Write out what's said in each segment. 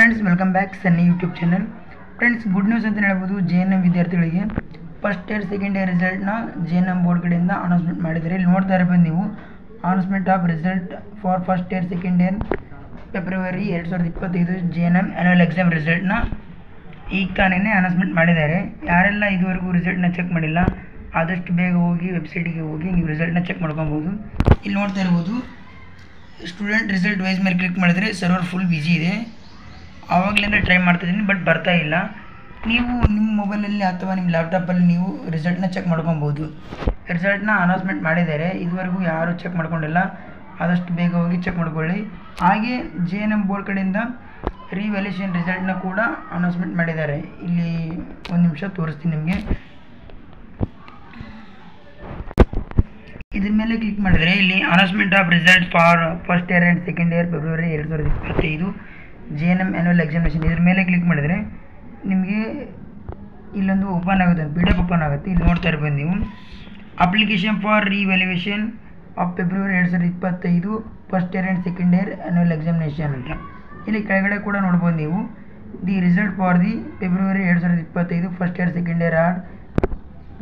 Friends welcome back Sunny YouTube channel. Friends good news ಅಂತ ಹೇಳ್ಬೋದು. JNM ವಿದ್ಯಾರ್ಥಿಗಳಿಗೆ ಫಸ್ಟ್ ಇಯರ್ ಸೆಕೆಂಡ್ ಇಯರ್ ರಿಸಲ್ಟ್ನ JNM board ಕಡೆಯಿಂದ ಅನೌನ್ಸ್ಮೆಂಟ್ ಮಾಡಿದ್ದಾರೆ. ಇಲ್ಲಿ ನೋಡ್ತಾ ಇರ್ಬೋದು ನೀವು, announcement of result for first year second year February 2025 JNM annual exam ರಿಸಲ್ಟ್ನ ಈಗ ತಾನೇ ಅನೌನ್ಸ್ಮೆಂಟ್ ಮಾಡಿದ್ದಾರೆ. ಯಾರೆಲ್ಲ ಇದುವರೆಗೂ ರಿಸಲ್ಟ್ನ ಚೆಕ್ ಮಾಡಿಲ್ಲ, ಆದಷ್ಟು ಬೇಗ ಹೋಗಿ ವೆಬ್ಸೈಟಿಗೆ ಹೋಗಿ ನೀವು ರಿಸಲ್ಟ್ನ ಚೆಕ್ ಮಾಡ್ಕೊಬೋದು. ಇಲ್ಲಿ ನೋಡ್ತಾ ಇರ್ಬೋದು, ಸ್ಟೂಡೆಂಟ್ ರಿಸಲ್ಟ್ ವೈಸ್ ಮೇಲೆ ಕ್ಲಿಕ್ ಮಾಡಿದರೆ ಸರ್ವರ್ ಫುಲ್ ಬಿಜಿ ಇದೆ. ಆವಾಗಲಿಂದ ಟ್ರೈ ಮಾಡ್ತಾಯಿದ್ದೀನಿ, ಬಟ್ ಬರ್ತಾ ಇಲ್ಲ. ನೀವು ನಿಮ್ಮ ಮೊಬೈಲಲ್ಲಿ ಅಥವಾ ನಿಮ್ಮ ಲ್ಯಾಪ್ಟಾಪಲ್ಲಿ ನೀವು ರಿಸಲ್ಟ್ನ ಚೆಕ್ ಮಾಡ್ಕೊಬೋದು. ರಿಸಲ್ಟ್ನ ಅನೌನ್ಸ್ಮೆಂಟ್ ಮಾಡಿದ್ದಾರೆ, ಇದುವರೆಗೂ ಯಾರೂ ಚೆಕ್ ಮಾಡ್ಕೊಂಡಿಲ್ಲ, ಆದಷ್ಟು ಬೇಗ ಹೋಗಿ ಚೆಕ್ ಮಾಡ್ಕೊಳ್ಳಿ. ಹಾಗೆ JNM ಬೋರ್ಡ್ ಕಡೆಯಿಂದ ರಿವ್ಯಾಲ್ಯೂಯೇಷನ್ ರಿಸಲ್ಟ್ನ ಕೂಡ ಅನೌನ್ಸ್ಮೆಂಟ್ ಮಾಡಿದ್ದಾರೆ. ಇಲ್ಲಿ ಒಂದು ನಿಮಿಷ ತೋರಿಸ್ತೀನಿ ನಿಮಗೆ. ಇದ್ರ ಮೇಲೆ ಕ್ಲಿಕ್ ಮಾಡಿದರೆ ಇಲ್ಲಿ announcement of result for first year and second year February 2025 JNM annual examination ಇದ್ರ ಮೇಲೆ ಕ್ಲಿಕ್ ಮಾಡಿದರೆ ನಿಮಗೆ ಇಲ್ಲೊಂದು ಓಪನ್ ಆಗುತ್ತೆ, PDF ಓಪನ್ ಆಗುತ್ತೆ. ಇಲ್ಲಿ ನೋಡ್ತಾ ಇರ್ಬೋದು ನೀವು, application for revaluation of February 2025 first year and second year annual examination ಅಂತ. ಇಲ್ಲಿ ಕೆಳಗಡೆ ಕೂಡ ನೋಡ್ಬೋದು ನೀವು, the result for the February 2025 first year second year are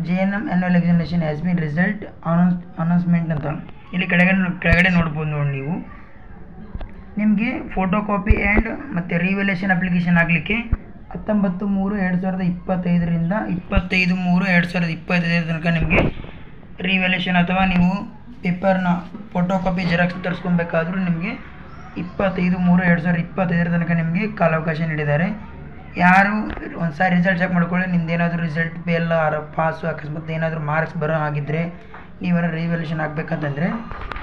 JNM annual examination has been result announcement ಅಂತ. ಇಲ್ಲಿ ಕೆಳಗಡೆ ನೋಡ್ಬೋದು ನೋಡಿ ನೀವು. ನಿಮಗೆ ಫೋಟೋ ಕಾಪಿ ಆ್ಯಂಡ್ ಮತ್ತು ರಿವ್ಯಾಲ್ಯೂಯೇಷನ್ ಅಪ್ಲಿಕೇಶನ್ ಆಗಲಿಕ್ಕೆ 19/3/2025ರಿಂದ 25/3/2025 ತನಕ ನಿಮಗೆ ರಿವ್ಯಾಲ್ಯೂಯೇಷನ್ ಅಥವಾ ನೀವು ಪೇಪರ್ನ ಫೋಟೋ ಕಾಪಿ ಜೆರಾಕ್ಸ್ ತರಿಸ್ಕೊಬೇಕಾದ್ರೂ ನಿಮಗೆ 25/3/2025 ತನಕ ನಿಮಗೆ ಕಾಲಾವಕಾಶ ನೀಡಿದ್ದಾರೆ. ಯಾರು ಒಂದು ಸಾರಿ ರಿಸಲ್ಟ್ ಚೆಕ್ ಮಾಡ್ಕೊಳ್ಳಿ. ನಿಮ್ದು ಏನಾದರೂ ರಿಸಲ್ಟ್ ಫೇಲ್ ಪಾಸು ಅಕಸ್ಮಾತ್ ಏನಾದರೂ ಮಾರ್ಕ್ಸ್ ಬರೋ ಹಾಗಿದ್ದರೆ, ನೀವೇನಾದ್ರು ರಿವ್ಯಾಲ್ಯೂಯೇಷನ್ ಆಗಬೇಕಂತಂದರೆ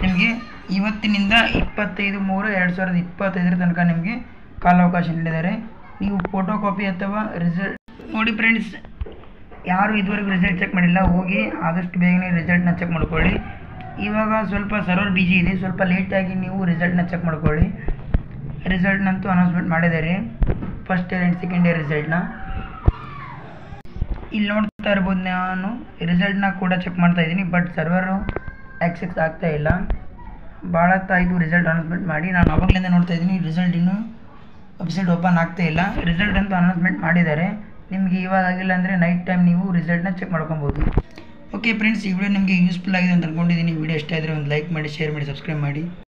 ನಿಮಗೆ ಇವತ್ತಿನಿಂದ 25/3/2025 ತನಕ ನಿಮಗೆ ಕಾಲಾವಕಾಶ ನೀಡಿದ್ದಾರೆ. ನೀವು ಫೋಟೋ ಕಾಪಿ ಅಥವಾ ರಿಸಲ್ಟ್ ನೋಡಿ ಫ್ರೆಂಡ್ಸ್, ಯಾರು ಇದುವರೆಗೂ ರಿಸಲ್ಟ್ ಚೆಕ್ ಮಾಡಿಲ್ಲ, ಹೋಗಿ ಆದಷ್ಟು ಬೇಗನೆ ರಿಸಲ್ಟ್ನ ಚೆಕ್ ಮಾಡ್ಕೊಳ್ಳಿ. ಇವಾಗ ಸ್ವಲ್ಪ ಸರ್ವರ್ ಬಿಜಿ ಇದೆ, ಸ್ವಲ್ಪ ಲೇಟಾಗಿ ನೀವು ರಿಸಲ್ಟ್ನ ಚೆಕ್ ಮಾಡ್ಕೊಳ್ಳಿ. ರಿಸಲ್ಟ್ನಂತೂ ಅನೌನ್ಸ್ಮೆಂಟ್ ಮಾಡಿದ್ದಾರೆ, first year and second year ರಿಸಲ್ಟ್ನ. ಇಲ್ಲಿ ನೋಡ್ತಾ ಇರ್ಬೋದು, ನಾನು ರಿಸಲ್ಟ್ನ ಕೂಡ ಚೆಕ್ ಮಾಡ್ತಾ ಇದ್ದೀನಿ, ಬಟ್ ಸರ್ವರು ಆಕ್ಸೆಸ್ ಆಗ್ತಾ ಇಲ್ಲ. ಭಾಳ ಹೊತ್ತಾಯಿತು ರಿಸಲ್ಟ್ ಅನೌನ್ಸ್ಮೆಂಟ್ ಮಾಡಿ. ನಾನು ಆವಾಗಲಿಂದ ನೋಡ್ತಾ ಇದ್ದೀನಿ, ರಿಸಲ್ಟ್ ಇನ್ನೂ ವೆಬ್ಸೈಟ್ ಓಪನ್ ಆಗ್ತಾ ಇಲ್ಲ. ರಿಸಲ್ಟ್ ಅಂತೂ ಅನೌನ್ಸ್ಮೆಂಟ್ ಮಾಡಿದ್ದಾರೆ. ನಿಮಗೆ ಇವಾಗ ಆಗಿಲ್ಲ ಅಂದರೆ ನೈಟ್ ಟೈಮ್ ನೀವು ರಿಸಲ್ಟ್ನ ಚೆಕ್ ಮಾಡ್ಕೊಬೋದು. ಓಕೆ ಫ್ರೆಂಡ್ಸ್, ಈ ವಿಡಿಯೋ ನಿಮಗೆ ಯೂಸ್ಫುಲ್ ಆಗಿದೆ ಅಂತ ಅಂದ್ಕೊಂಡಿದ್ದೀನಿ. ವಿಡಿಯೋ ಇಷ್ಟ ಆದರೆ ಒಂದು ಲೈಕ್ ಮಾಡಿ, ಶೇರ್ ಮಾಡಿ, ಸಬ್ಸ್ಕ್ರೈಬ್ ಮಾಡಿ.